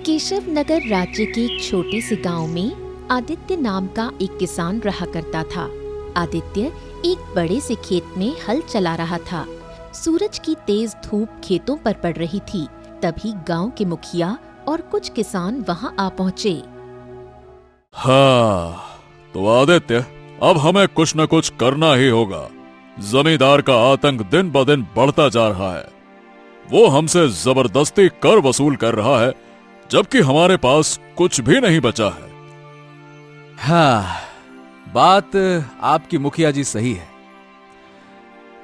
केशव नगर राज्य के एक छोटे से गांव में आदित्य नाम का एक किसान रहा करता था। आदित्य एक बड़े से खेत में हल चला रहा था। सूरज की तेज धूप खेतों पर पड़ रही थी। तभी गांव के मुखिया और कुछ किसान वहां आ पहुंचे। हाँ, तो आदित्य, अब हमें कुछ न कुछ करना ही होगा। जमींदार का आतंक दिन ब दिन बढ़ता जा रहा है। वो हमसे जबरदस्ती कर वसूल कर रहा है, जबकि हमारे पास कुछ भी नहीं बचा है। हाँ, बात आपकी मुखिया जी सही है।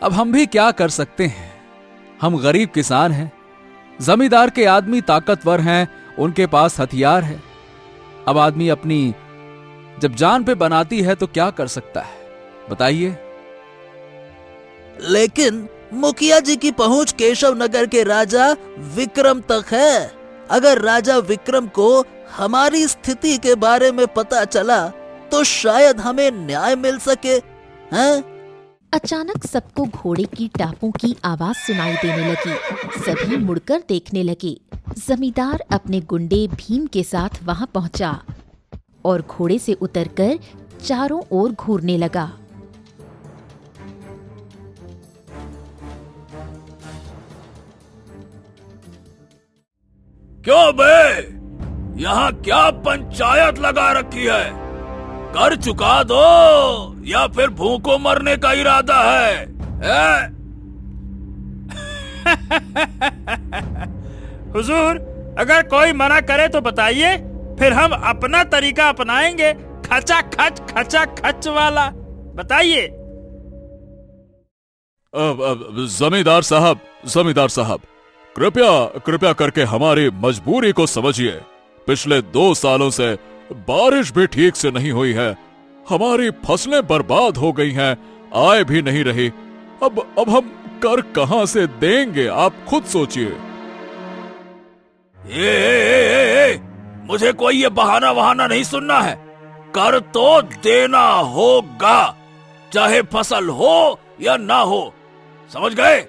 अब हम भी क्या कर सकते हैं? हम गरीब किसान हैं। जमींदार के आदमी ताकतवर हैं, उनके पास हथियार है। अब आदमी अपनी जब जान पे बनाती है तो क्या कर सकता है, बताइए। लेकिन मुखिया जी की पहुंच केशव नगर के राजा विक्रम तक है। अगर राजा विक्रम को हमारी स्थिति के बारे में पता चला तो शायद हमें न्याय मिल सके, हैं? अचानक सबको घोड़े की टापों की आवाज सुनाई देने लगी। सभी मुड़कर देखने लगे। जमींदार अपने गुंडे भीम के साथ वहां पहुंचा और घोड़े से उतरकर चारों ओर घूरने लगा। क्यों बे, यहाँ क्या पंचायत लगा रखी है? कर चुका दो या फिर भूखों मरने का इरादा है? हुजूर, अगर कोई मना करे तो बताइए, फिर हम अपना तरीका अपनाएंगे। खचा खच वाला बताइए। जमींदार साहब, कृपया करके हमारी मजबूरी को समझिए। पिछले 2 सालों से बारिश भी ठीक से नहीं हुई है। हमारी फसलें बर्बाद हो गई हैं, आय भी नहीं रही। अब हम कर कहां से देंगे, आप खुद सोचिए। मुझे कोई ये बहाना नहीं सुनना है। कर तो देना होगा, चाहे फसल हो या ना हो, समझ गए?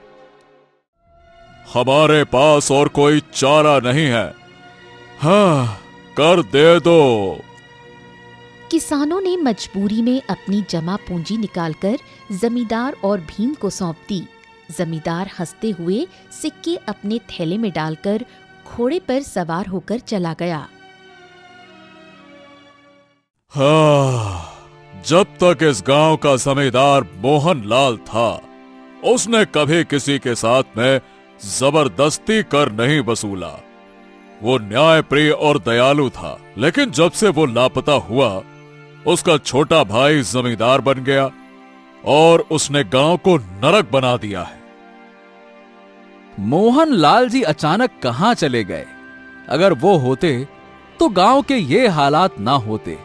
हमारे पास और कोई चारा नहीं है। हाँ, कर दे दो। किसानों ने मजबूरी में अपनी जमा पूंजी निकालकर जमींदार और भीम को सौंप दी। जमींदार हंसते हुए सिक्के अपने थैले में डालकर घोड़े पर सवार होकर चला गया। हाँ, जब तक इस गांव का जमींदार मोहन लाल था, उसने कभी किसी के साथ में जबरदस्ती कर नहीं वसूला। वो न्याय प्रिय और दयालु था। लेकिन जब से वो लापता हुआ, उसका छोटा भाई जमींदार बन गया और उसने गांव को नरक बना दिया है। मोहन लाल जी अचानक कहां चले गए? अगर वो होते तो गांव के ये हालात ना होते।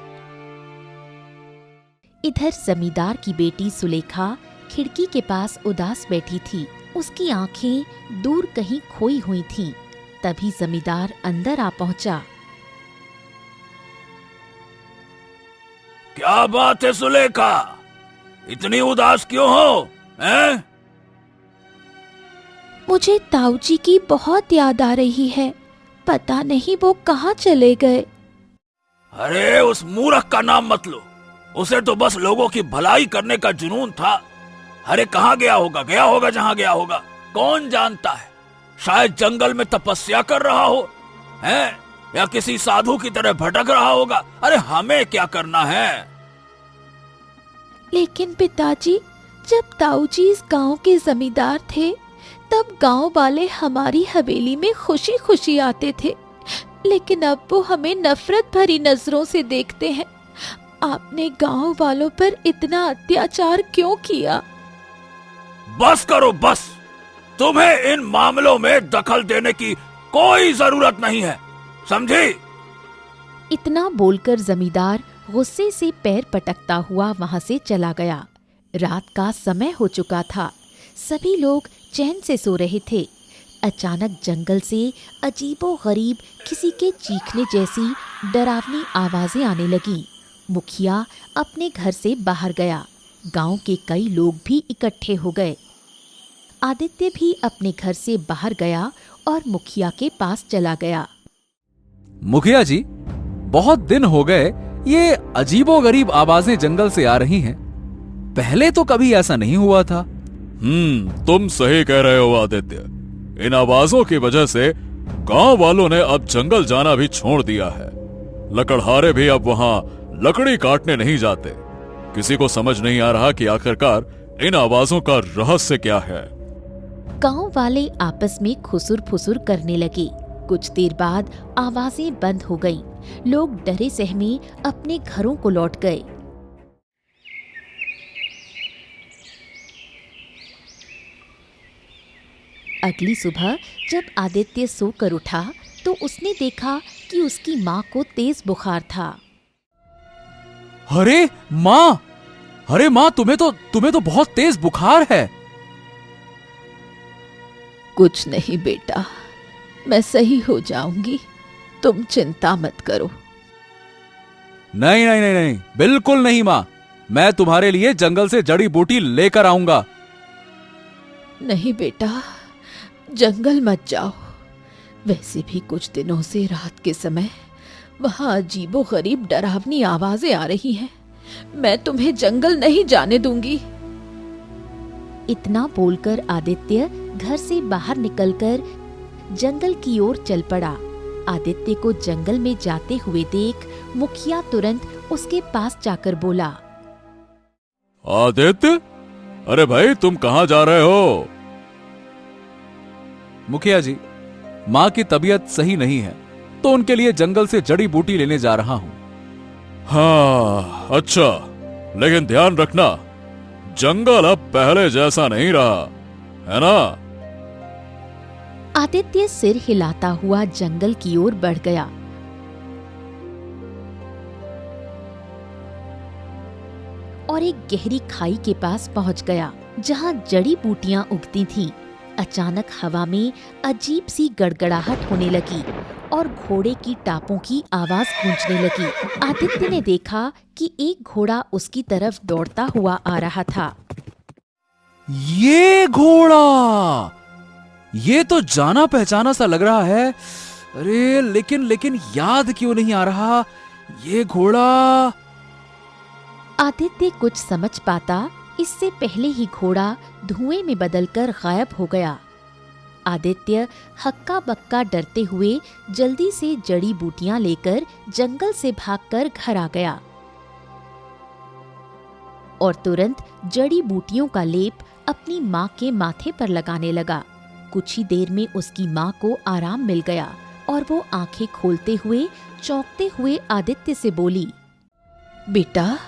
इधर जमींदार की बेटी सुलेखा खिड़की के पास उदास बैठी थी। उसकी आंखें दूर कहीं खोई हुई थीं। तभी जमींदार अंदर आ पहुंचा। क्या बात है सुलेखा, इतनी उदास क्यों हो? हैं? मुझे ताऊजी की बहुत याद आ रही है। पता नहीं वो कहाँ चले गए। अरे, उस मूर्ख का नाम मत लो। उसे तो बस लोगों की भलाई करने का जुनून था। अरे, कहाँ गया होगा जहाँ गया होगा, कौन जानता है। शायद जंगल में तपस्या कर रहा हो, हैं? या किसी साधु की तरह भटक रहा होगा। अरे, हमें क्या करना है? लेकिन पिताजी, जब ताऊजी इस गांव के जमींदार थे, तब गांव वाले हमारी हवेली में खुशी खुशी आते थे। लेकिन अब वो हमें नफरत भरी नजरों से देखते हैं। आपने गांव वालों पर इतना अत्याचार क्यों किया? बस करो, बस। तुम्हें इन मामलों में दखल देने की कोई जरूरत नहीं है, समझी? इतना बोलकर जमींदार गुस्से से पैर पटकता हुआ वहां से चला गया। रात का समय हो चुका था। सभी लोग चैन से सो रहे थे। अचानक जंगल से अजीबोगरीब किसी के चीखने जैसी डरावनी आवाजें आने लगी। मुखिया अपने घर से बाहर गया। गांव के कई लोग भी इकट्ठे हो गए। आदित्य भी अपने घर से बाहर गया और मुखिया के पास चला गया। मुखिया जी, बहुत दिन हो गए ये अजीबोगरीब आवाजें जंगल से आ रही हैं। पहले तो कभी ऐसा नहीं हुआ था। तुम सही कह रहे हो आदित्य। इन आवाजों की वजह से गांव वालों ने अब जंगल जाना भी छोड़ दिया है। लकड़हारे भी अब वहां लकड़ी काटने नहीं जाते। किसी को समझ नहीं आ रहा कि आखिरकार इन आवाजों का रहस्य क्या है। गांव वाले आपस में खुसुर फुसुर करने लगे। कुछ देर बाद आवाजें बंद हो गईं। लोग डरे सहमे अपने घरों को लौट गए। अगली सुबह जब आदित्य सोकर उठा तो उसने देखा कि उसकी माँ को तेज बुखार था। अरे माँ, तुम्हें तो बहुत तेज बुखार है। कुछ नहीं बेटा, मैं सही हो जाऊंगी, तुम चिंता मत करो। नहीं नहीं नहीं नहीं, बिल्कुल नहीं माँ। मैं तुम्हारे लिए जंगल से जड़ी बूटी लेकर आऊंगा। नहीं बेटा, जंगल मत जाओ। वैसे भी कुछ दिनों से रात के समय वहां अजीबो गरीब डरावनी आवाजें आ रही हैं। मैं तुम्हें जंगल नहीं जाने दूंगी। इतना बोलकर आदित्य घर से बाहर निकलकर जंगल की ओर चल पड़ा। आदित्य को जंगल में जाते हुए देख मुखिया तुरंत उसके पास जाकर बोला, आदित्य, अरे भाई तुम कहां जा रहे हो? मुखिया जी, माँ की तबीयत सही नहीं है तो उनके लिए जंगल से जड़ी बूटी लेने जा रहा हूँ। हाँ अच्छा, लेकिन ध्यान रखना, जंगल अब पहले जैसा नहीं रहा है ना? आदित्य सिर हिलाता हुआ जंगल की ओर बढ़ गया। और एक गहरी खाई के पास पहुंच गया जहां जड़ी बूटियां उगती थीं। अचानक हवा में अजीब सी गड़गड़ाहट होने लगी और घोड़े की टापों की आवाज गूंजने लगी। आदित्य ने देखा कि एक घोड़ा उसकी तरफ दौड़ता हुआ आ रहा था। ये घोड़ा, ये तो जाना पहचाना सा लग रहा है। अरे लेकिन याद क्यों नहीं आ रहा ये घोड़ा? आदित्य कुछ समझ पाता इससे पहले ही घोड़ा धुएं में बदलकर गायब हो गया। आदित्य हक्का बक्का डरते हुए जल्दी से जड़ी बूटियां लेकर जंगल से भागकर घर आ गया और तुरंत जड़ी बूटियों का लेप अपनी माँ के माथे पर लगाने लगा। कुछ ही देर में उसकी माँ को आराम मिल गया और वो आंखें खोलते हुए चौंकते हुए आदित्य से बोली, बेटा,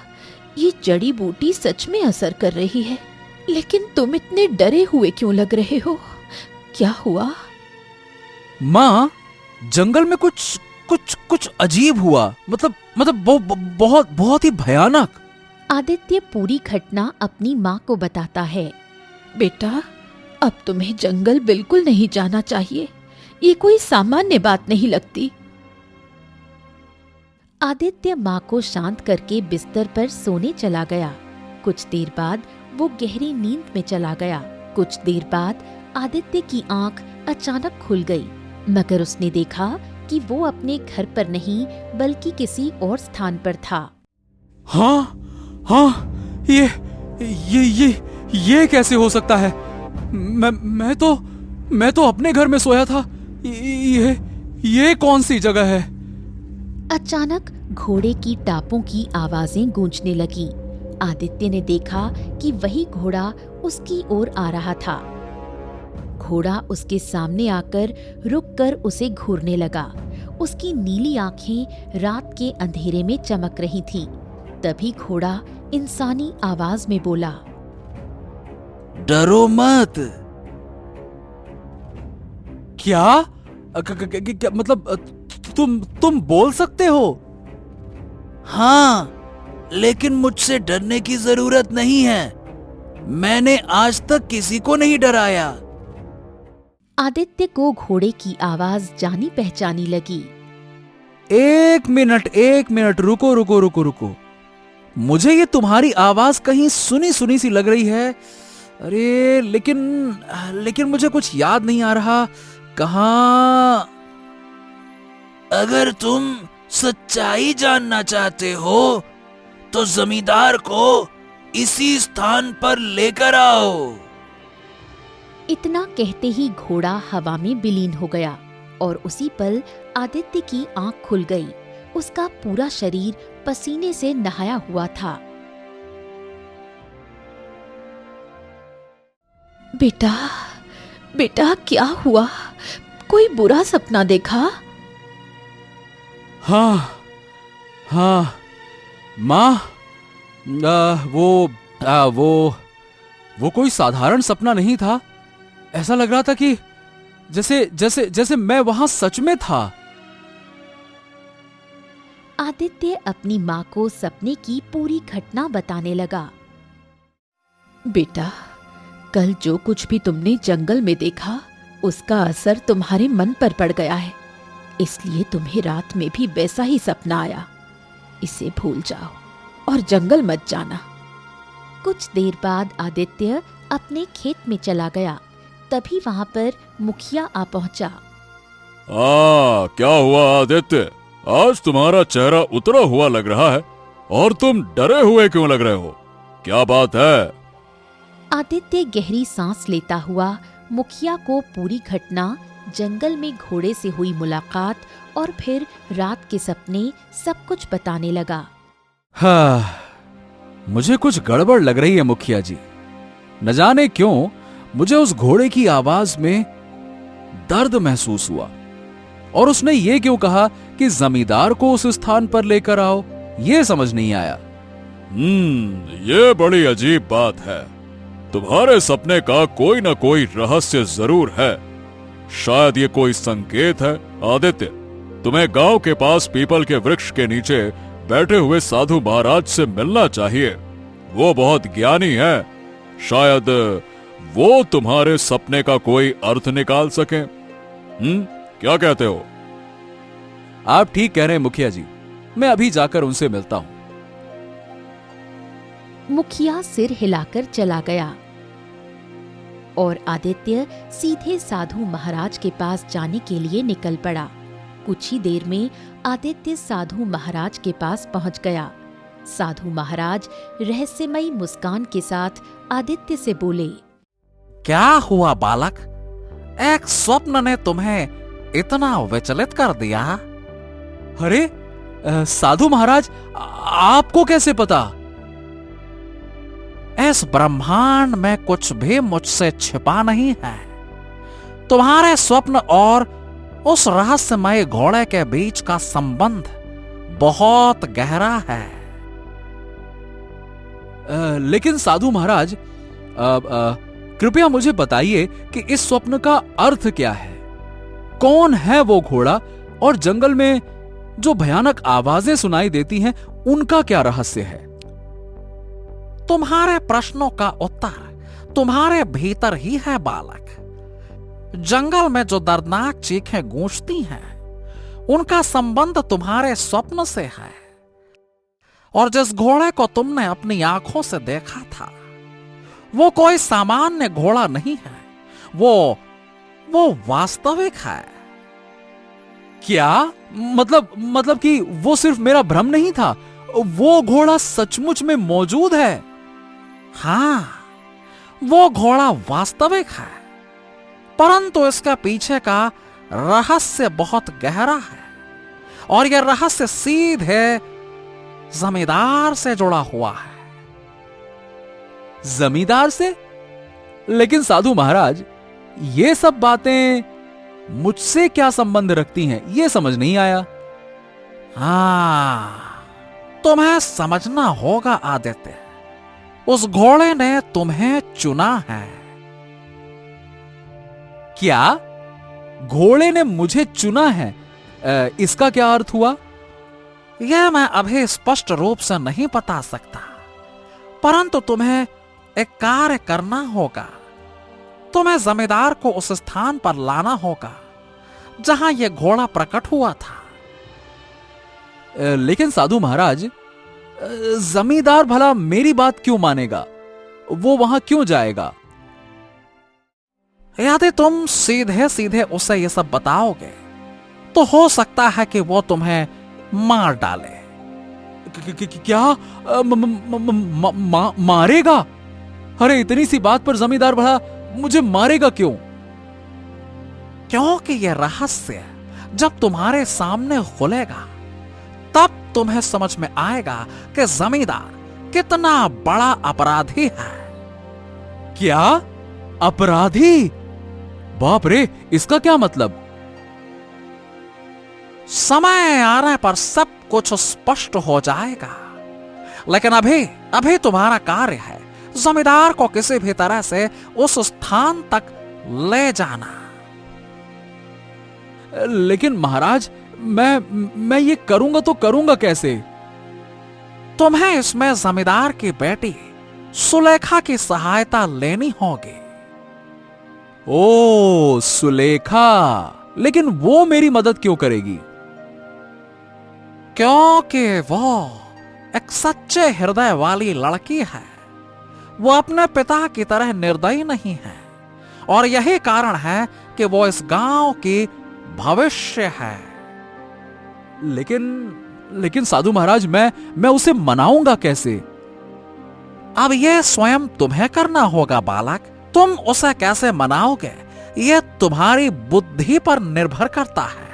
ये जड़ी बूटी सच में असर कर रही है, लेकिन तुम इतने डरे हुए क्यों लग रहे हो? क्या हुआ? माँ, जंगल में कुछ अजीब हुआ। मतलब बहुत ही भयानक। आदित्य पूरी घटना अपनी माँ को बताता है। बेटा, अब तुम्हें जंगल बिल्कुल नहीं जाना चाहिए। ये कोई सामान्य बात नहीं लगती। आदित्य माँ को शांत करके बिस्तर पर सोने चला गया। कुछ देर बाद वो गहरी नींद में चला गया। कुछ देर बाद आदित्य की आंख अचानक खुल गई, मगर उसने देखा कि वो अपने घर पर नहीं बल्कि किसी और स्थान पर था। हाँ, ये कैसे हो सकता है? मैं तो अपने घर में सोया था। ये कौन सी जगह है? अचानक घोड़े की टापों की आवाजें गूंजने लगी। आदित्य ने देखा कि वही घोड़ा उसकी ओर आ रहा था। घोड़ा उसके सामने आकर रुककर उसे घूरने लगा। उसकी नीली आंखें रात के अंधेरे में चमक रही थीं। तभी घोड़ा इंसानी आवाज में बोला, डरो मत। क्या? मतलब तुम बोल सकते हो? हाँ, लेकिन मुझसे डरने की जरूरत नहीं है। मैंने आज तक किसी को नहीं डराया। आदित्य को घोड़े की आवाज जानी पहचानी लगी। एक मिनट, रुको। मुझे ये तुम्हारी आवाज कहीं सुनी सुनी सी लग रही है। अरे लेकिन मुझे कुछ याद नहीं आ रहा। कहाँ? अगर तुम सच्चाई जानना चाहते हो तो जमींदार को इसी स्थान पर लेकर आओ। इतना कहते ही घोड़ा हवा में विलीन हो गया और उसी पल आदित्य की आंख खुल गई। उसका पूरा शरीर पसीने से नहाया हुआ था। बेटा, बेटा क्या हुआ? कोई बुरा सपना देखा? हाँ हाँ माँ, वो कोई साधारण सपना नहीं था। ऐसा लग रहा था कि जैसे जैसे जैसे मैं वहां सच में था। आदित्य अपनी माँ को सपने की पूरी घटना बताने लगा। बेटा, कल जो कुछ भी तुमने जंगल में देखा उसका असर तुम्हारे मन पर पड़ गया है, इसलिए तुम्हें रात में भी वैसा ही सपना आया। इसे भूल जाओ और जंगल मत जाना। कुछ देर बाद आदित्य अपने खेत में चला गया। तभी वहां पर मुखिया आ पहुंचा। क्या हुआ आदित्य? आज तुम्हारा चेहरा उतरा हुआ लग रहा है और तुम डरे हुए क्यों लग रहे हो? क्या बात है? आदित्य गहरी सांस लेता हुआ मुखिया को पूरी घटना, जंगल में घोड़े से हुई मुलाकात और फिर रात के सपने सब कुछ बताने लगा। हाँ, मुझे कुछ गड़बड़ लग रही है मुखिया जी। न जाने क्यों मुझे उस घोड़े की आवाज में दर्द महसूस हुआ, और उसने ये क्यों कहा कि जमींदार को उस स्थान पर लेकर आओ, ये समझ नहीं आया। ये बड़ी अजीब बात है। तुम्हारे सपने का कोई न कोई रहस्य जरूर है। शायद ये कोई संकेत है। आदित्य, तुम्हें गांव के पास पीपल के वृक्ष के नीचे बैठे हुए साधु महाराज से मिलना चाहिए। वो बहुत ज्ञानी है। शायद वो तुम्हारे सपने का कोई अर्थ निकाल सके। क्या कहते हो? आप ठीक कह रहे हैं मुखिया जी, मैं अभी जाकर उनसे मिलता हूं। मुखिया सिर हिलाकर चला गया और आदित्य सीधे साधु महाराज के पास जाने के लिए निकल पड़ा। कुछ ही देर में आदित्य साधु महाराज के पास पहुंच गया। साधु महाराज रहस्यमयी मुस्कान के साथ आदित्य से बोले, क्या हुआ बालक? एक स्वप्न ने तुम्हें इतना विचलित कर दिया? अरे साधु महाराज, आपको कैसे पता? इस ब्रह्मांड में कुछ भी मुझसे छिपा नहीं है। तुम्हारे स्वप्न और उस रहस्यमय घोड़े के बीच का संबंध बहुत गहरा है। लेकिन साधु महाराज, कृपया मुझे बताइए कि इस स्वप्न का अर्थ क्या है? कौन है वो घोड़ा, और जंगल में जो भयानक आवाजें सुनाई देती हैं उनका क्या रहस्य है? तुम्हारे प्रश्नों का उत्तर तुम्हारे भीतर ही है बालक। जंगल में जो दर्दनाक चीखें गूंजती हैं उनका संबंध तुम्हारे स्वप्न से है। और जिस घोड़े को तुमने अपनी आंखों से देखा था वो कोई सामान्य घोड़ा नहीं है, वो वास्तविक है। क्या मतलब कि वो सिर्फ मेरा भ्रम नहीं था, वो घोड़ा सचमुच में मौजूद है? हाँ, वो घोड़ा वास्तविक है, परंतु इसके पीछे का रहस्य बहुत गहरा है और यह रहस्य सीधे जमींदार से जुड़ा हुआ है। जमींदार से? लेकिन साधु महाराज, ये सब बातें मुझसे क्या संबंध रखती हैं, ये समझ नहीं आया। हाँ, तुम्हें समझना होगा आदित्य। उस घोड़े ने तुम्हें चुना है। क्या? घोड़े ने मुझे चुना है? इसका क्या अर्थ हुआ? यह मैं अभी स्पष्ट रूप से नहीं बता सकता, परंतु तुम्हें एक कार्य करना होगा। तुम्हें जमींदार को उस स्थान पर लाना होगा जहां यह घोड़ा प्रकट हुआ था। लेकिन साधु महाराज, जमींदार भला मेरी बात क्यों मानेगा? वो वहां क्यों जाएगा? यदि तुम सीधे सीधे उसे यह सब बताओगे तो हो सकता है कि वो तुम्हें मार डाले। क्या? मारेगा? अरे इतनी सी बात पर जमींदार भला मुझे मारेगा क्यों? क्योंकि यह रहस्य जब तुम्हारे सामने खुलेगा तब तुम्हें समझ में आएगा कि जमींदार कितना बड़ा अपराधी है। क्या? अपराधी? बाप रे, इसका क्या मतलब? समय आने पर सब कुछ स्पष्ट हो जाएगा, लेकिन अभी तुम्हारा कार्य है जमींदार को किसी भी तरह से उस स्थान तक ले जाना। लेकिन महाराज, मैं ये करूंगा तो करूंगा कैसे? तुम्हें इसमें जमींदार की बेटी सुलेखा की सहायता लेनी होगी। ओ सुलेखा, लेकिन वो मेरी मदद क्यों करेगी? क्योंकि वो एक सच्चे हृदय वाली लड़की है। वो अपने पिता की तरह निर्दयी नहीं है और यही कारण है कि वो इस गांव की भविष्य है। लेकिन साधु महाराज, मैं उसे मनाऊंगा कैसे? अब यह स्वयं तुम्हें करना होगा बालक। तुम उसे कैसे मनाओगे यह तुम्हारी बुद्धि पर निर्भर करता है।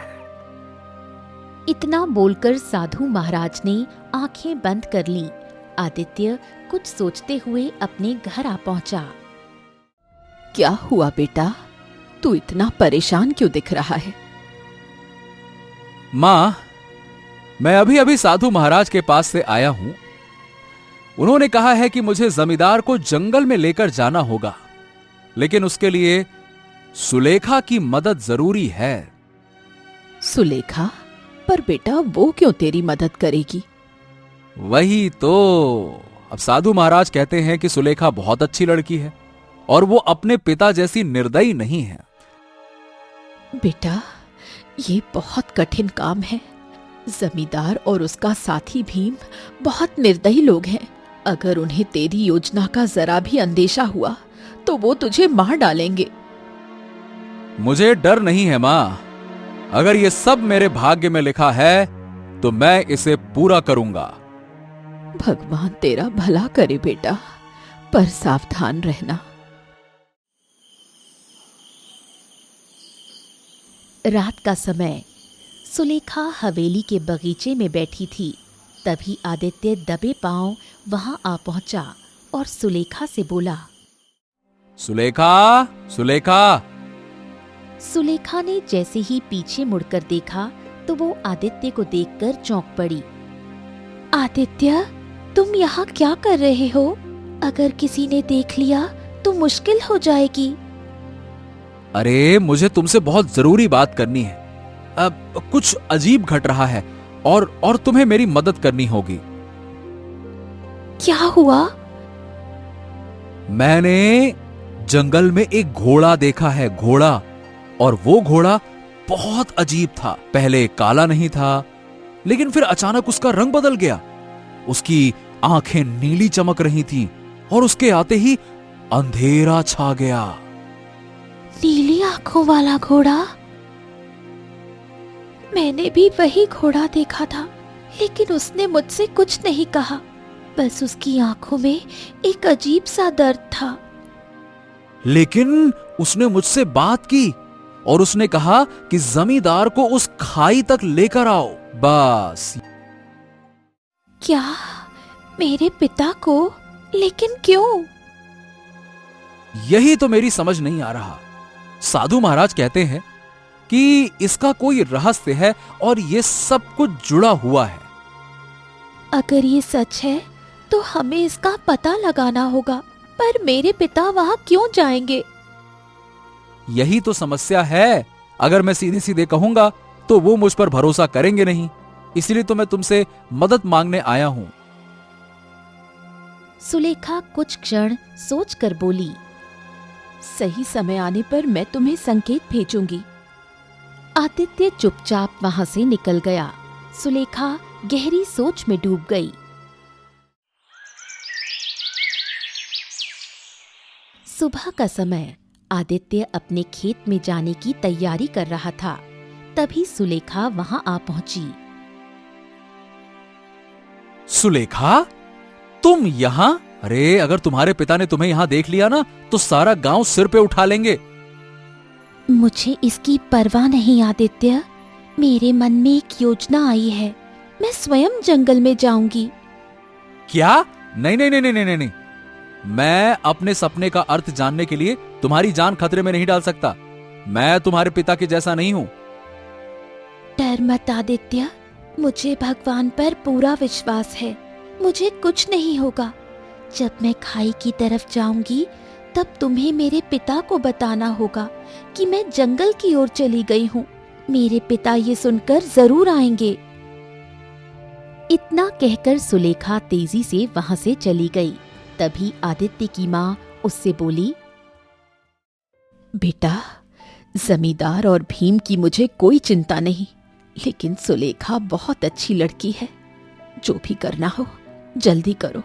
इतना बोलकर साधु महाराज ने आंखें बंद कर ली। आदित्य कुछ सोचते हुए अपने घर आ पहुंचा। क्या हुआ बेटा, तू इतना परेशान क्यों दिख रहा है? मां, मैं अभी साधु महाराज के पास से आया हूं। उन्होंने कहा है कि मुझे जमींदार को जंगल में लेकर जाना होगा, लेकिन उसके लिए सुलेखा की मदद जरूरी है। सुलेखा? पर बेटा वो क्यों तेरी मदद करेगी? वही तो। अब साधु महाराज कहते हैं कि सुलेखा बहुत अच्छी लड़की है और वो अपने पिता जैसी निर्दयी नहीं है। बेटा, ये बहुत कठिन काम है। जमींदार और उसका साथी भीम बहुत निर्दयी लोग हैं। अगर उन्हें तेरी योजना का जरा भी अंदेशा हुआ तो वो तुझे मार डालेंगे। मुझे डर नहीं है मां। अगर ये सब मेरे भाग्य में लिखा है तो मैं इसे पूरा करूंगा। भगवान तेरा भला करे बेटा, पर सावधान रहना। रात का समय। सुलेखा हवेली के बगीचे में बैठी थी। तभी आदित्य दबे पांव वहां आ पहुंचा और सुलेखा से बोला, सुलेखा, सुलेखा। सुलेखा ने जैसे ही पीछे मुड़कर देखा तो वो आदित्य को देखकर चौंक पड़ी। आदित्य, तुम यहाँ क्या कर रहे हो? अगर किसी ने देख लिया तो मुश्किल हो जाएगी। अरे मुझे तुमसे बहुत जरूरी बात करनी है। अब कुछ अजीब घट रहा है और तुम्हें मेरी मदद करनी होगी। क्या हुआ? मैंने जंगल में एक घोड़ा देखा है, घोड़ा। और वो घोड़ा बहुत अजीब था। पहले काला नहीं था, लेकिन फिर अचानक उसका रंग बदल गया। उसकी आंखें नीली चमक रही थीं और उसके आते ही अंधेरा छा गया। नीली आंखों वाला घोड़ा? मैंने भी वही घोड़ा देखा था, लेकिन उसने मुझसे कुछ नहीं कहा। बस उसकी आंखों में एक अजीब सा दर्द था। लेकिन उसने मुझसे बात की और उसने कहा कि जमींदार को उस खाई तक लेकर आओ। बस। क्या? मेरे पिता को? लेकिन क्यों? यही तो मेरी समझ नहीं आ रहा। साधु महाराज कहते हैं कि इसका कोई रहस्य है और ये सब कुछ जुड़ा हुआ है। अगर ये सच है तो हमें इसका पता लगाना होगा। पर मेरे पिता वहां क्यों जाएंगे? यही तो समस्या है। अगर मैं सीधे सीधे कहूंगा तो वो मुझ पर भरोसा करेंगे नहीं। इसलिए तो मैं तुमसे मदद मांगने आया हूं। सुलेखा कुछ क्षण सोचकर बोली, सही समय आने पर मैं तुम्हें संकेत भेजूंगी। आदित्य चुपचाप वहां से निकल गया। सुलेखा गहरी सोच में डूब गई। सुबह का समय। आदित्य अपने खेत में जाने की तैयारी कर रहा था। तभी सुलेखा वहां आ पहुंची। सुलेखा, तुम यहाँ? अरे, अगर तुम्हारे पिता ने तुम्हें यहाँ देख लिया ना तो सारा गांव सिर पे उठा लेंगे। मुझे इसकी परवाह नहीं आदित्य। मेरे मन में एक योजना आई है। मैं स्वयं जंगल में जाऊंगी। क्या? नहीं नहीं नहीं नहीं नहीं नहीं, मैं अपने सपने का अर्थ जानने के लिए तुम्हारी जान खतरे में नहीं डाल सकता। मैं तुम्हारे पिता के जैसा नहीं हूं। डर मत आदित्य, मुझे भगवान पर पूरा विश्वास है। मुझे कुछ नहीं होगा। जब मैं खाई की तरफ जाऊंगी तब तुम्हें मेरे पिता को बताना होगा कि मैं जंगल की ओर चली गई हूँ। मेरे पिता ये सुनकर जरूर आएंगे। इतना कहकर सुलेखा तेजी से वहां से चली गई। तभी आदित्य की माँ उससे बोली, बेटा, जमींदार और भीम की मुझे कोई चिंता नहीं, लेकिन सुलेखा बहुत अच्छी लड़की है। जो भी करना हो जल्दी करो।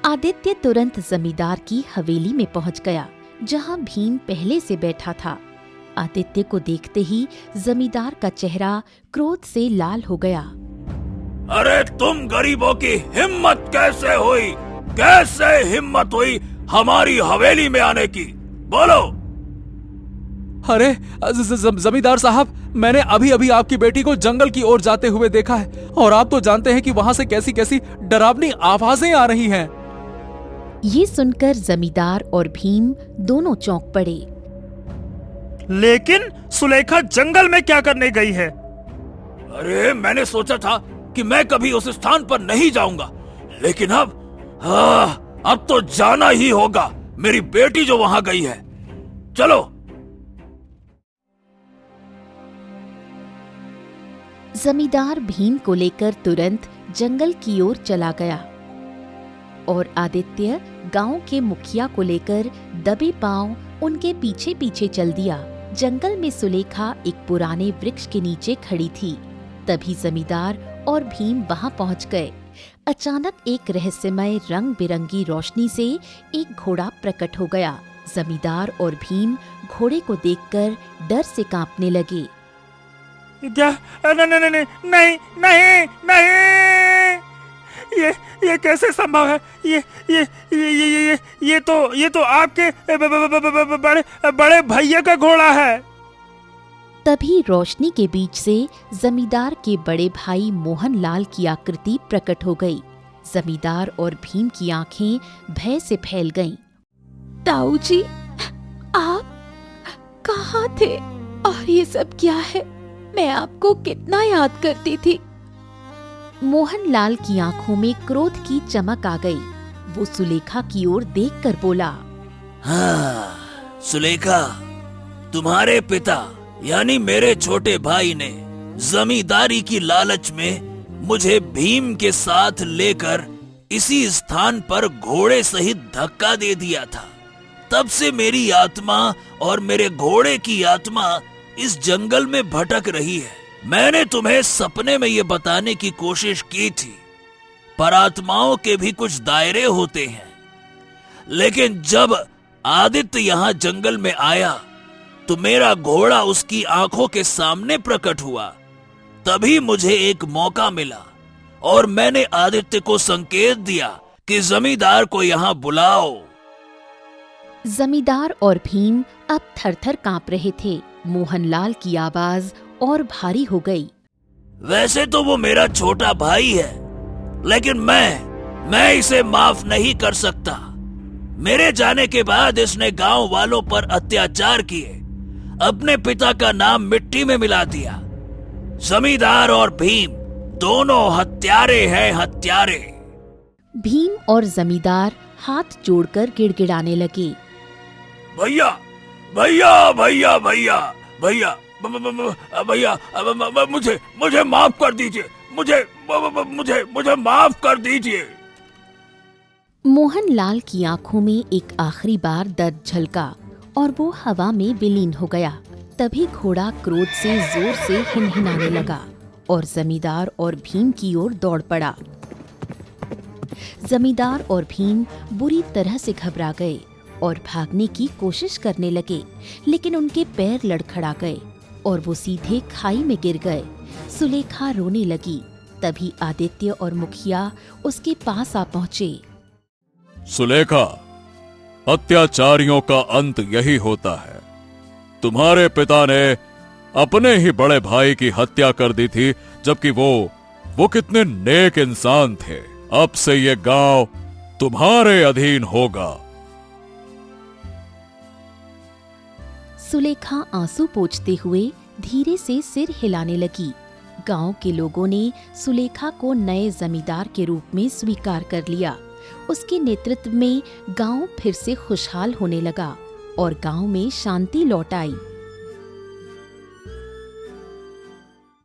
आदित्य तुरंत जमींदार की हवेली में पहुंच गया, जहां भीम पहले से बैठा था। आदित्य को देखते ही जमींदार का चेहरा क्रोध से लाल हो गया। अरे तुम गरीबों की हिम्मत कैसे हुई? कैसे हिम्मत हुई हमारी हवेली में आने की? बोलो। अरे जमींदार साहब, मैंने अभी अभी आपकी बेटी को जंगल की ओर जाते हुए देखा है, और आप तो जानते हैं कि वहां से कैसी कैसी डरावनी आवाजें आ रही हैं। ये सुनकर जमींदार और भीम दोनों चौंक पड़े। लेकिन सुलेखा जंगल में क्या करने गई है? अरे मैंने सोचा था कि मैं कभी उस स्थान पर नहीं जाऊंगा, लेकिन अब तो जाना ही होगा। मेरी बेटी जो वहां गई है, चलो। जमींदार भीम को लेकर तुरंत जंगल की ओर चला गया और आदित्य गांव के मुखिया को लेकर दबे पांव उनके पीछे पीछे चल दिया। जंगल में सुलेखा एक पुराने वृक्ष के नीचे खड़ी थी। तभी जमींदार और भीम वहां पहुंच गए। अचानक एक रहस्यमय रंग बिरंगी रोशनी से एक घोड़ा प्रकट हो गया। जमींदार और भीम घोड़े को देखकर डर से कांपने लगे। क्या? नहीं नहीं नहीं, ये कैसे संभव है? ये तो आपके बड़े भैया का घोड़ा है। तभी रोशनी के बीच से जमींदार के बड़े भाई मोहन लाल की आकृति प्रकट हो गई। जमींदार और भीम की आंखें भय से फैल गईं। ताऊ जी, आप कहाँ थे? और ये सब क्या है? मैं आपको कितना याद करती थी। मोहन लाल की आंखों में क्रोध की चमक आ गई। वो सुलेखा की ओर देखकर बोला, हाँ सुलेखा, तुम्हारे पिता यानी मेरे छोटे भाई ने जमींदारी की लालच में मुझे भीम के साथ लेकर इसी स्थान पर घोड़े सहित धक्का दे दिया था। तब से मेरी आत्मा और मेरे घोड़े की आत्मा इस जंगल में भटक रही है। मैंने तुम्हें सपने में ये बताने की कोशिश की थी, पर आत्माओं के भी कुछ दायरे होते हैं। लेकिन जब आदित्य यहाँ जंगल में आया तो मेरा घोड़ा उसकी आंखों के सामने प्रकट हुआ। तभी मुझे एक मौका मिला और मैंने आदित्य को संकेत दिया कि जमींदार को यहाँ बुलाओ। जमींदार और भीम अब थरथर कांप रहे थे। मोहनलाल की आवाज और भारी हो गई। वैसे तो वो मेरा छोटा भाई है, लेकिन मैं इसे माफ नहीं कर सकता। मेरे जाने के बाद इसने गांव वालों पर अत्याचार किए, अपने पिता का नाम मिट्टी में मिला दिया। जमींदार और भीम दोनों हत्यारे हैं, हत्यारे। भीम और जमींदार हाथ जोड़कर गिड़गिड़ाने लगे। भैया भैया भैया भैया भैया भैया, मुझे माफ कर दीजिए। मुझे माफ कर दीजिए। मोहनलाल की आंखों में एक आखिरी बार दर्द झलका और वो हवा में विलीन हो गया। तभी घोड़ा क्रोध से जोर से हिनहिनाने लगा और जमींदार और भीम की ओर दौड़ पड़ा। जमींदार और भीम बुरी तरह से घबरा गए और भागने की कोशिश करने लगे, लेकिन उनके पैर लड़खड़ा गए और वो सीधे खाई में गिर गए। सुलेखा रोने लगी। तभी आदित्य और मुखिया उसके पास आ पहुंचे। सुलेखा, अत्याचारियों का अंत यही होता है। तुम्हारे पिता ने अपने ही बड़े भाई की हत्या कर दी थी, जबकि वो कितने नेक इंसान थे। अब से ये गांव तुम्हारे अधीन होगा। सुलेखा आंसू पोंछते हुए धीरे से सिर हिलाने लगी। गांव के लोगों ने सुलेखा को नए जमींदार के रूप में स्वीकार कर लिया। उसके नेतृत्व में गांव फिर से खुशहाल होने लगा और गांव में शांति लौट आई।